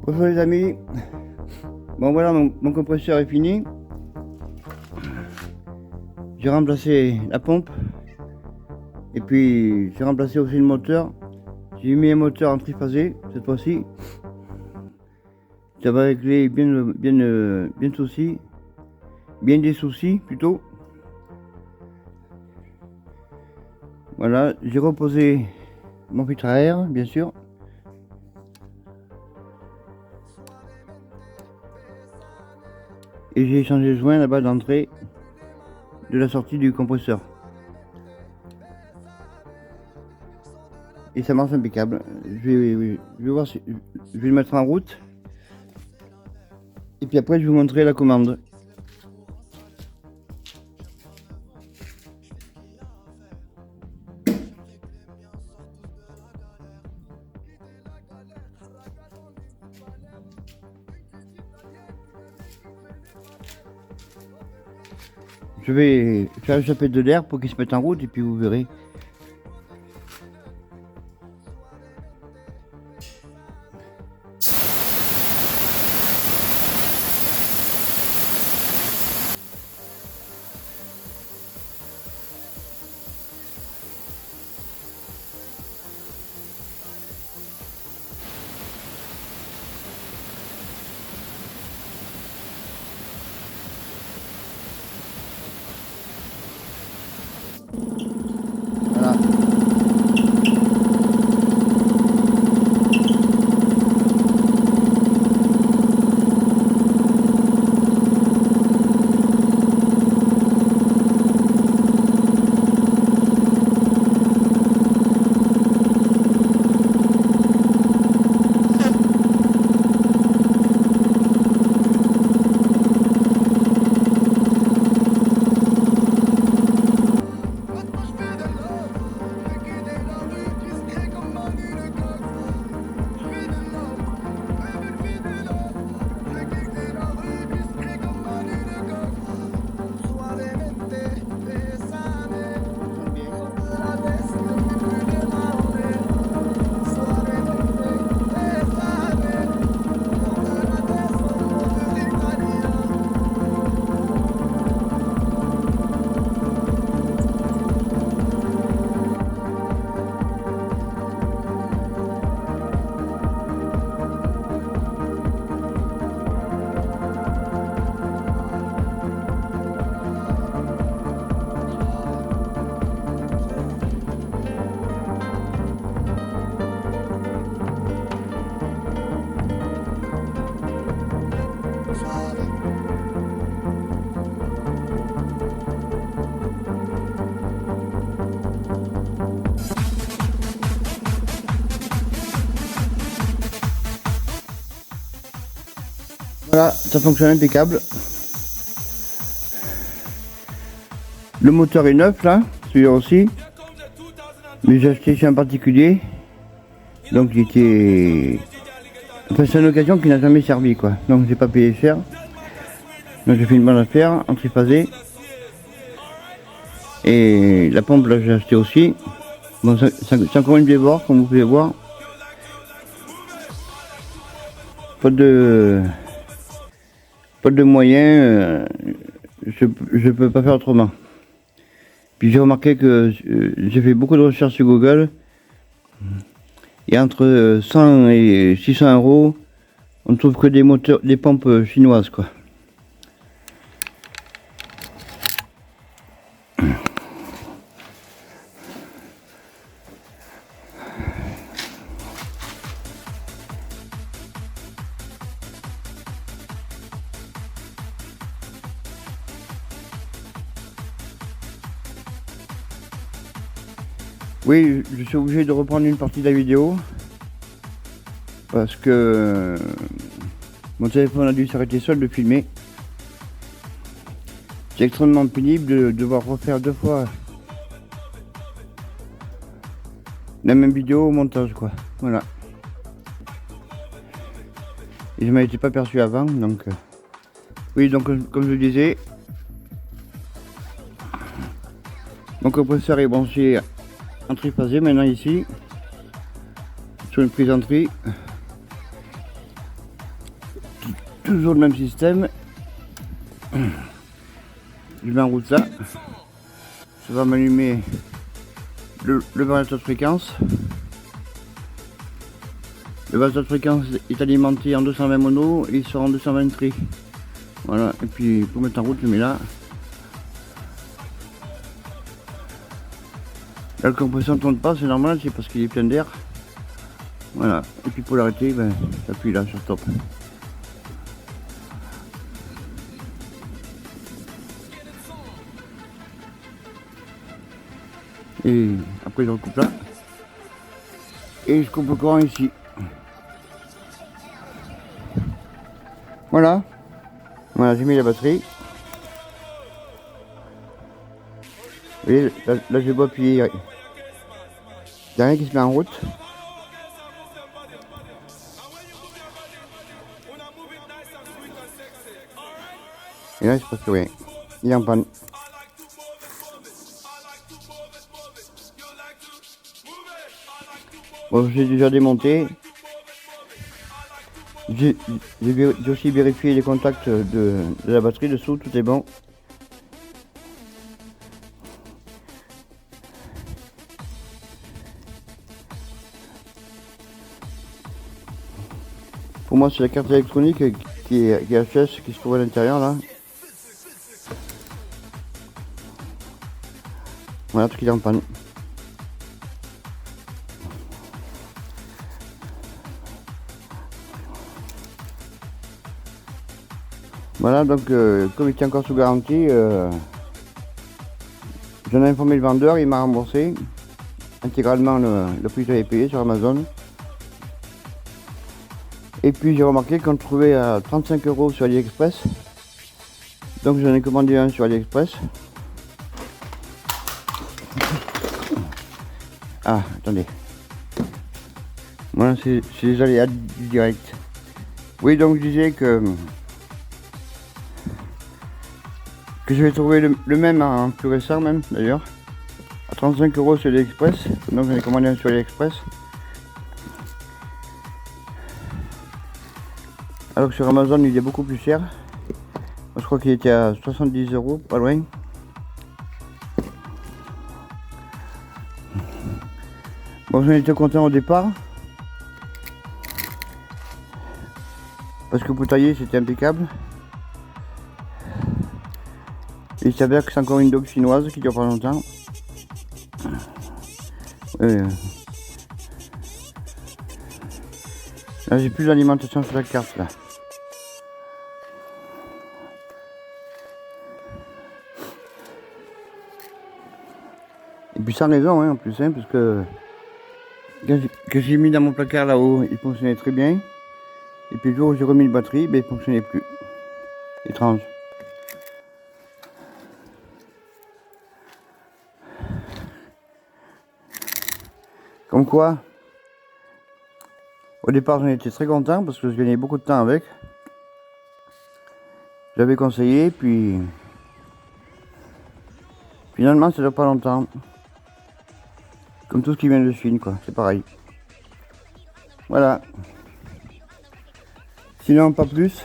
Bonjour les amis. Bon voilà, mon compresseur est fini. J'ai remplacé la pompe. Et puis j'ai remplacé aussi le moteur. J'ai mis un moteur en triphasé cette fois-ci. Ça va régler bien des soucis plutôt. Voilà, j'ai reposé mon filtre à air, bien sûr. Et j'ai changé le joint là-bas d'entrée de la sortie du compresseur. Et ça marche impeccable. Je vais voir si je vais le mettre en route. Et puis après je vais vous montrer la commande. Je vais faire échapper de l'air pour qu'il se mette en route et puis vous verrez. Voilà. Voilà, ça fonctionne impeccable. Le moteur est neuf là, celui-là aussi. Mais j'ai acheté chez un particulier. Donc j'étais. Enfin, c'est une occasion qui n'a jamais servi quoi. Donc j'ai pas payé cher. Donc j'ai fait une bonne affaire en triphasé. Et la pompe là j'ai acheté aussi. Bon, c'est encore une Bévor comme vous pouvez voir. Pas de moyens, je peux pas faire autrement. Puis j'ai remarqué que j'ai fait beaucoup de recherches sur Google. Et entre 100 et 600 euros, on ne trouve que des pompes chinoises quoi. Oui, je suis obligé de reprendre une partie de la vidéo parce que mon téléphone a dû s'arrêter seul de filmer. C'est extrêmement pénible de devoir refaire deux fois la même vidéo au montage quoi. Voilà. Et je m'en étais pas perçu avant donc. Oui, donc comme je le disais, mon compresseur est branché en triphasé maintenant ici sur une prise en tri. toujours le même système. Je mets en route ça. Ça va m'allumer le variateur de fréquence. Le variateur de fréquence est alimenté en 220 mono et il sort en 220 tri. Voilà, et puis pour mettre en route, je mets là. Là, le compresseur ne tourne pas, c'est normal, c'est parce qu'il est plein d'air. Voilà, et puis pour l'arrêter, ben, j'appuie là sur stop. Et après je recoupe là. Et je coupe le courant ici. Voilà. Voilà, j'ai mis la batterie. Vous voyez, là je vais appuyer. Il n'y a rien qui se met en route. Et là, il se passe plus rien. Il est en panne. Bon, j'ai déjà démonté. J'ai aussi vérifié les contacts de la batterie dessous, tout est bon. Pour moi, c'est la carte électronique qui est HS qui se trouve à l'intérieur là. Voilà, tout qui est en panne. Voilà, donc comme il était encore sous garantie, j'en ai informé le vendeur, il m'a remboursé intégralement le prix que j'avais payé sur Amazon. Et puis j'ai remarqué qu'on le trouvait à 35 € sur AliExpress. Donc j'en ai commandé un sur AliExpress. Ah, attendez. Voilà, c'est les aléas du direct. Oui, donc je disais que je vais trouver le même, hein, plus récent même d'ailleurs, à 35 € sur AliExpress. Donc j'en ai commandé un sur AliExpress. Alors que sur Amazon il est beaucoup plus cher. Moi, je crois qu'il était à 70 €, pas loin. Bon, j'en étais content au départ. Parce que pour tailler c'était impeccable. Et il s'avère que c'est encore une dogue chinoise qui dure pas longtemps. Là j'ai plus d'alimentation sur la carte là. Et puis sans raison hein, en plus hein, parce que j'ai mis dans mon placard là-haut, il fonctionnait très bien. Et puis le jour où j'ai remis une batterie, ben, il fonctionnait plus. Étrange. Comme quoi, au départ j'en étais très content parce que je gagnais beaucoup de temps avec. J'avais conseillé, puis finalement ça dure pas longtemps. Comme tout ce qui vient de Chine quoi, c'est pareil. Voilà. Sinon pas plus.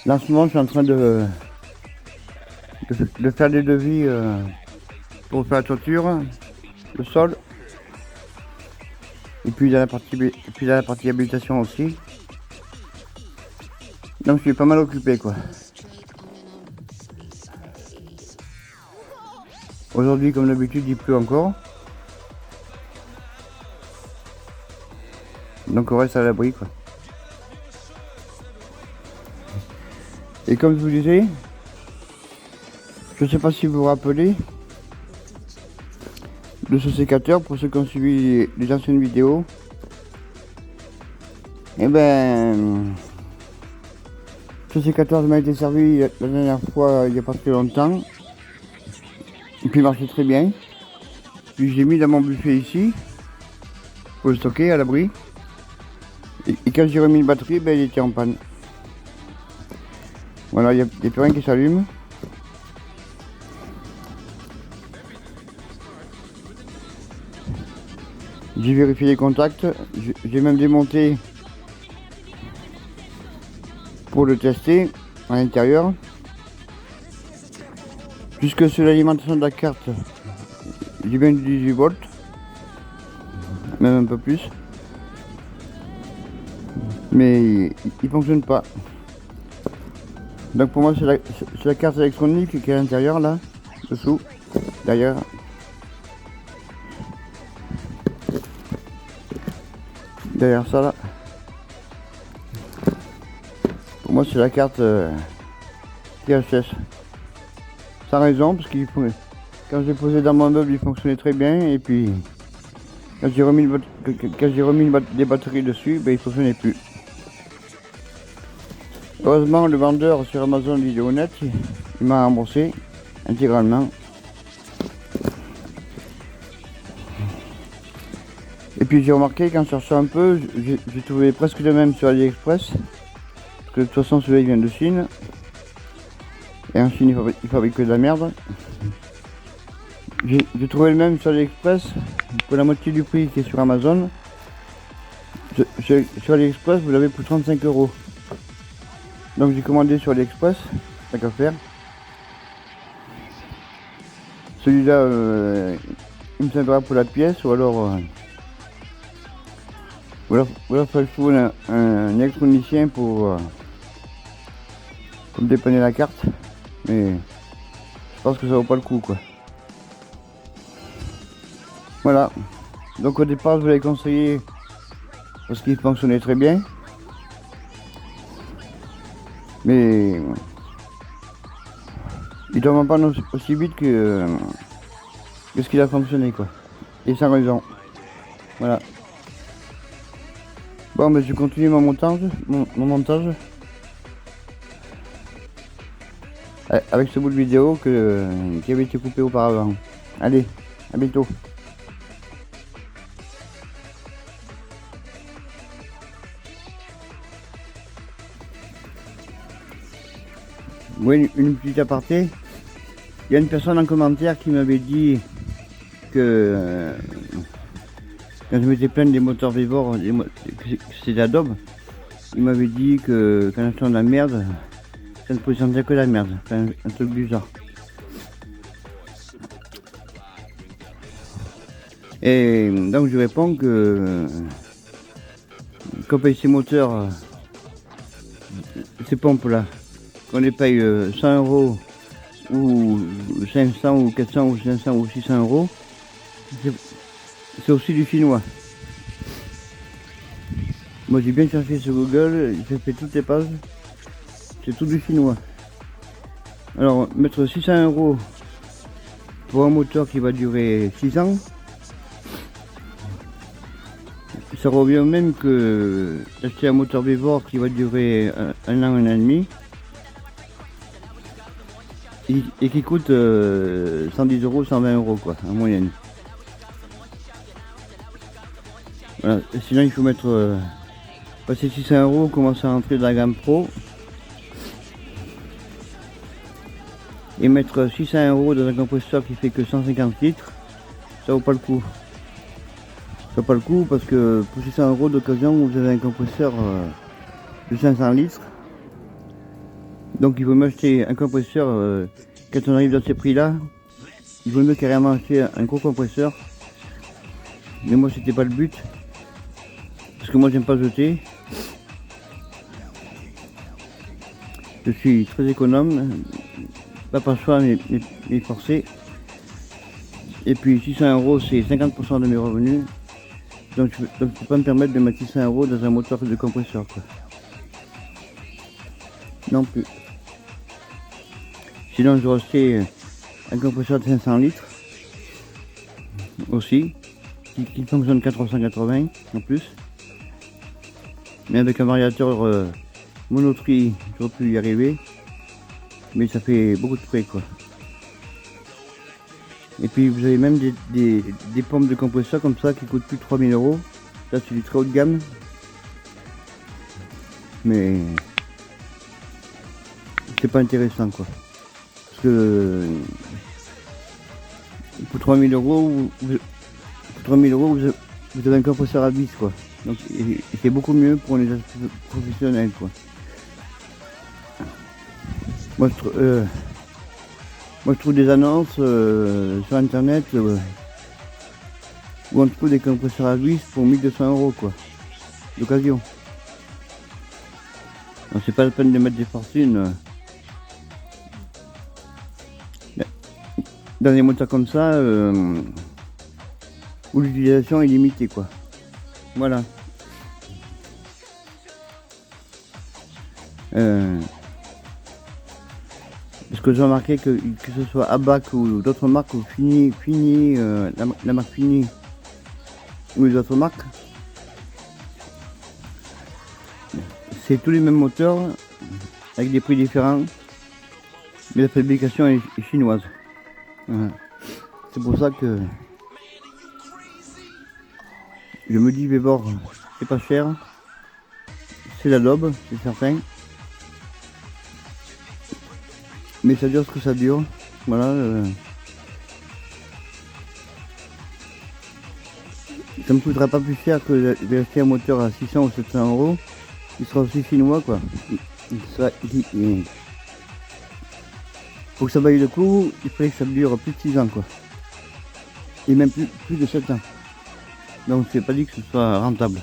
Là en ce moment je suis en train de faire des devis pour faire la toiture, le sol. Et puis dans la partie habitation aussi. Donc je suis pas mal occupé quoi. Aujourd'hui comme d'habitude il pleut encore. Donc on reste à l'abri quoi. Et comme je vous disais, je ne sais pas si vous vous rappelez de ce sécateur pour ceux qui ont suivi les anciennes vidéos. Et ben ce sécateur m'a été servi la dernière fois il n'y a pas très longtemps. Et puis il marchait très bien. Puis je l'ai mis dans mon buffet ici pour le stocker à l'abri. Et quand j'ai remis une batterie, ben, il était en panne. Voilà, il n'y a plus rien qui s'allume. J'ai vérifié les contacts, j'ai même démonté pour le tester à l'intérieur. Puisque sur l'alimentation de la carte, j'ai bien du 18 volts, même un peu plus. Mais il fonctionne pas. Donc pour moi c'est la carte électronique qui est à l'intérieur là, dessous, derrière. Derrière ça là. Pour moi c'est la carte THS. Sans raison parce qu'il quand je l'ai posé dans mon meuble il fonctionnait très bien et puis quand j'ai remis, des batteries dessus, ben, il fonctionnait plus. Heureusement le vendeur sur Amazon Vidéonet il m'a remboursé intégralement. Et puis j'ai remarqué qu'en cherchant un peu, j'ai trouvé presque le même sur AliExpress. Parce que de toute façon celui-là il vient de Chine. Et en Chine il fabrique que de la merde. J'ai trouvé le même sur AliExpress pour la moitié du prix qui est sur Amazon. Sur AliExpress vous l'avez pour 35 €. Donc j'ai commandé sur AliExpress, tant qu'à faire. Celui-là il me servira pour la pièce ou alors il faut trouver un électronicien pour me dépanner la carte. Mais je pense que ça vaut pas le coup quoi. Voilà. Donc au départ je vous l'ai conseillé parce qu'il fonctionnait très bien. Mais il ne va pas aussi vite que ce qu'il a fonctionné quoi. Et sans raison. Voilà. Bon mais je continue mon montage. Avec ce bout de vidéo qui avait été coupé auparavant. Allez, à bientôt. Oui, une petite aparté. Il y a une personne en commentaire qui m'avait dit que quand je m'étais plaint des moteurs Vevor, c'est Adobe, il m'avait dit que quand achetant de la merde, ça ne présentait que la merde, enfin, un truc du genre. Et donc je réponds que qu'on paye ces moteurs, ces pompes là, qu'on les paye 100 € ou 500 ou 400 ou 500 ou 600 €, c'est aussi du chinois. Moi j'ai bien cherché sur Google, j'ai fait toutes les pages, c'est tout du chinois. Alors mettre 600 € pour un moteur qui va durer 6 ans, ça revient au même que acheter un moteur Vevor qui va durer un an et demi et qui coûte 110 €, 120 € quoi, en moyenne. Voilà. Sinon il faut mettre passer 600 €, commencer à rentrer dans la gamme pro et mettre 600 € dans un compresseur qui fait que 150 litres, ça vaut pas le coup. Ça vaut pas le coup parce que pour 600 € d'occasion vous avez un compresseur de 500 litres. Donc il vaut mieux acheter un compresseur quand on arrive dans ces prix là. Il vaut mieux carrément acheter un gros compresseur. Mais moi c'était pas le but. Parce que moi j'aime pas jeter. Je suis très économe. Pas par choix mais forcé. Et puis 600 € c'est 50% de mes revenus. Donc je peux pas me permettre de mettre 600 € dans un moteur de compresseur quoi. Non plus. Sinon je acheté un compresseur de 500 litres aussi, qui fonctionne qu'à 380 en plus. Mais avec un variateur monotri, j'aurais pu y arriver. Mais ça fait beaucoup de frais quoi. Et puis vous avez même des pompes de compresseur comme ça qui coûtent plus de 3000 €. Ça c'est du très haut de gamme. Mais c'est pas intéressant quoi. Parce que pour 3000 €, vous avez un compresseur à vis, quoi. Donc c'est beaucoup mieux pour les aspects professionnels, quoi. Moi je trouve des annonces sur internet où on trouve des compresseurs à vis pour 1200 €, quoi, d'occasion. Donc c'est pas la peine de mettre des fortunes dans des moteurs comme ça où l'utilisation est limitée, quoi. Voilà. Parce que j'ai remarqué que ce soit ABAC ou d'autres marques, ou Fini, la marque Fini ou les autres marques, c'est tous les mêmes moteurs avec des prix différents, mais la fabrication est chinoise. Voilà. C'est pour ça que je me dis, Weber, c'est pas cher, c'est la daube, c'est certain, mais ça dure ce que ça dure. Voilà. Ça me coûtera pas plus cher que d'acheter un moteur à 600 ou 700 €. Il sera aussi chinois, quoi. Pour que ça vaille le coup, il faudrait que ça dure plus de 6 ans, quoi. Et même plus de 7 ans. Donc c'est pas dit que ce soit rentable.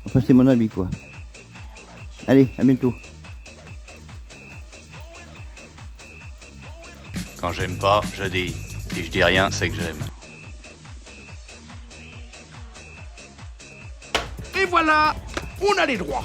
Enfin c'est mon avis, quoi. Allez, à bientôt. Quand j'aime pas, je dis. Si je dis rien, c'est que j'aime. Et voilà, on a les droits.